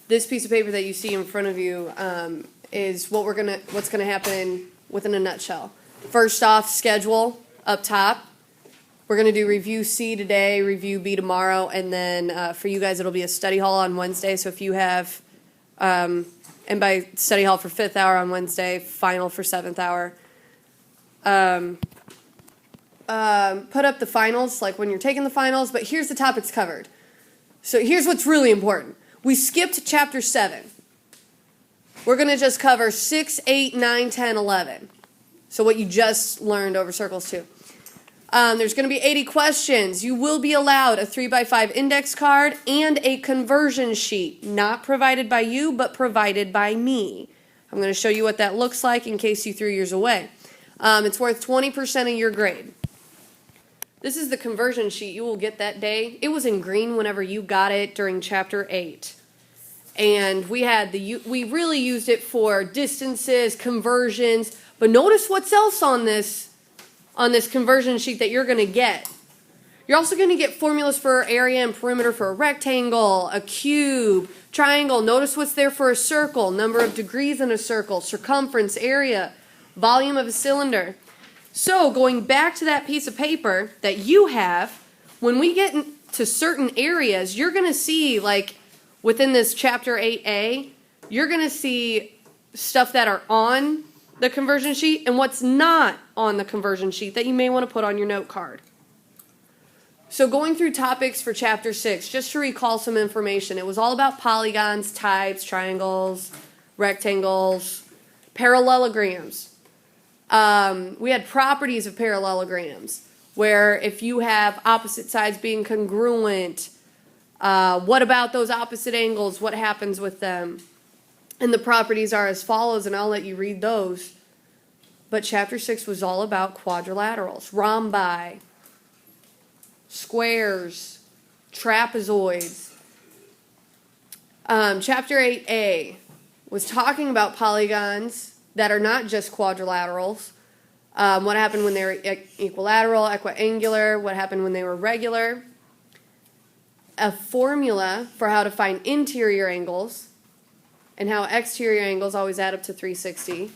this piece of paper that you see in front of you is what's gonna happen within a nutshell. First off, schedule up top. We're gonna do review C today, review B tomorrow, and then for you guys it'll be a study hall on Wednesday. So if you have, and by study hall for 5th hour on Wednesday, final for 7th hour. Put up the finals, like when you're taking the finals, but here's the topics covered. So here's what's really important. We skipped chapter 7. We're going to just cover 6, 8, 9, 10, 11. So what you just learned over circles 2. There's going to be 80 questions. You will be allowed a 3x5 index card and a conversion sheet, not provided by you, but provided by me. I'm going to show you what that looks like in case you threw yours away. It's worth 20% of your grade. This is the conversion sheet you will get that day. It was in green whenever you got it during chapter 8. And we really used it for distances, conversions, but notice what's else on this conversion sheet that you're going to get. You're also going to get formulas for area and perimeter for a rectangle, a cube, triangle. Notice what's there for a circle, number of degrees in a circle, circumference, area, volume of a cylinder. So going back to that piece of paper that you have, when we get into certain areas, you're going to see, like within this chapter 8A, you're going to see stuff that are on the conversion sheet and what's not on the conversion sheet that you may want to put on your note card. So going through topics for chapter 6, just to recall some information, it was all about polygons, types, triangles, rectangles, parallelograms. We had properties of parallelograms, where if you have opposite sides being congruent, what about those opposite angles? What happens with them? And the properties are as follows, and I'll let you read those. But chapter 6 was all about quadrilaterals, rhombi, squares, trapezoids. Chapter 8A was talking about polygons that are not just quadrilaterals. What happened when they were equilateral, equiangular, what happened when they were regular. A formula for how to find interior angles and how exterior angles always add up to 360.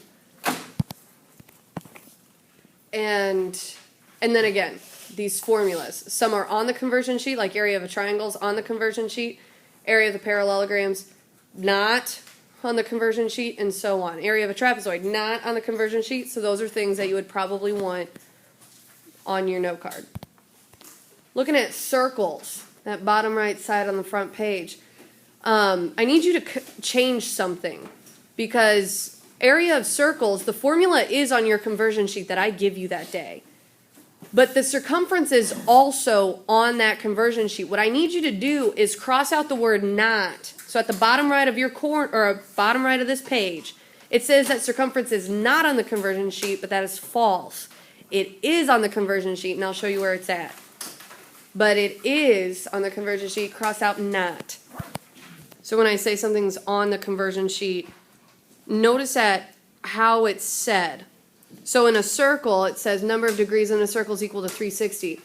And then again, these formulas. Some are on the conversion sheet, like area of a triangle is on the conversion sheet, area of the parallelograms not on the conversion sheet, and so on. Area of a trapezoid not on the conversion sheet, so those are things that you would probably want on your note card. Looking at circles, that bottom right side on the front page, I need you to change something, because area of circles, the formula is on your conversion sheet that I give you that day. But the circumference is also on that conversion sheet. What I need you to do is cross out the word not. So at the bottom right of your corner, or bottom right of this page, it says that circumference is not on the conversion sheet, but that is false. It is on the conversion sheet, and I'll show you where it's at. But it is on the conversion sheet, cross out not. So when I say something's on the conversion sheet, notice at how it's said. So in a circle, it says number of degrees in a circle is equal to 360.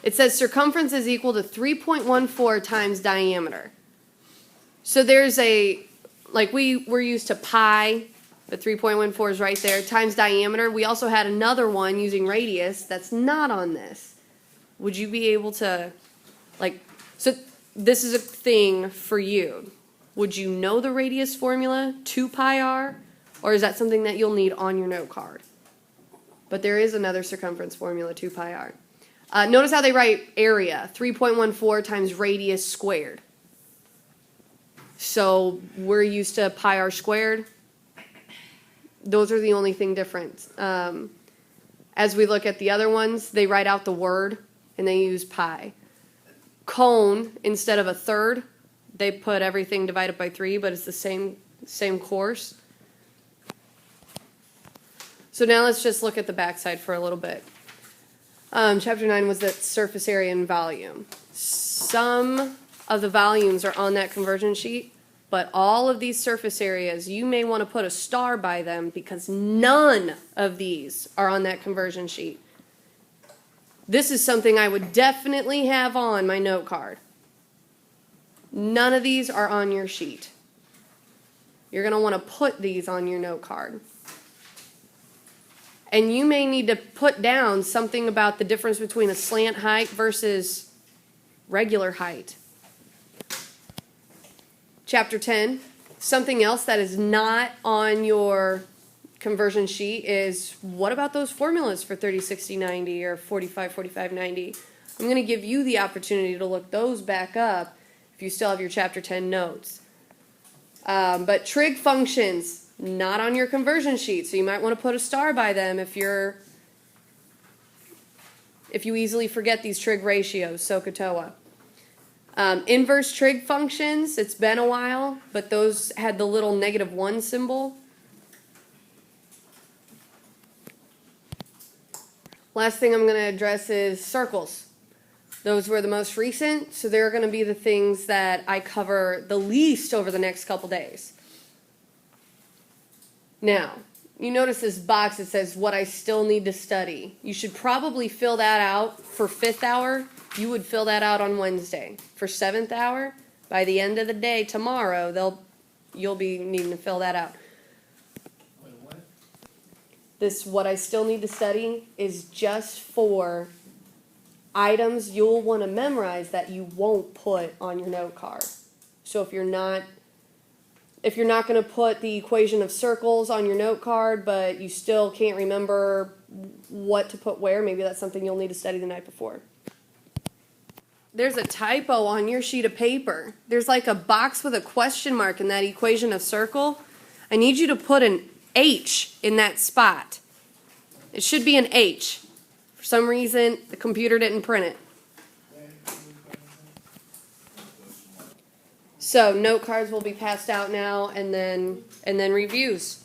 It says circumference is equal to 3.14 times diameter. So there's we're used to pi, but 3.14 is right there, times diameter. We also had another one using radius that's not on this. Would you be able to, so this is a thing for you. Would you know the radius formula, 2 pi r, or is that something that you'll need on your note card? But there is another circumference formula, 2 pi r. Notice how they write area, 3.14 times radius squared. So we're used to pi r squared. Those are the only thing different. As we look at the other ones, they write out the word and they use pi. Cone, instead of a third, they put everything divided by 3, but it's the same course. So now let's just look at the backside for a little bit. Chapter 9 was that surface area and volume. Some of the volumes are on that conversion sheet, but all of these surface areas, you may want to put a star by them because none of these are on that conversion sheet. This is something I would definitely have on my note card. None of these are on your sheet. You're going to want to put these on your note card. And you may need to put down something about the difference between a slant height versus regular height. Chapter 10, something else that is not on your conversion sheet is, what about those formulas for 30, 60, 90 or 45, 45, 90? I'm going to give you the opportunity to look those back up if you still have your chapter 10 notes. But trig functions, not on your conversion sheet, so you might want to put a star by them if you easily forget these trig ratios, SOHCAHTOA. Inverse trig functions, it's been a while, but those had the little -1 symbol. Last thing I'm going to address is circles. Those were the most recent, so they're going to be the things that I cover the least over the next couple days. Now, you notice this box that says what I still need to study. You should probably fill that out for 5th hour. You would fill that out on Wednesday. For 7th hour, by the end of the day tomorrow, you'll be needing to fill that out. Wait, what? This what I still need to study is just for items you'll want to memorize that you won't put on your note card. So if you're not going to put the equation of circles on your note card, but you still can't remember what to put where, maybe that's something you'll need to study the night before. There's a typo on your sheet of paper. There's like a box with a question mark in that equation of circle. I need you to put an H in that spot. It should be an H. For some reason, the computer didn't print it. So note cards will be passed out now, and then reviews.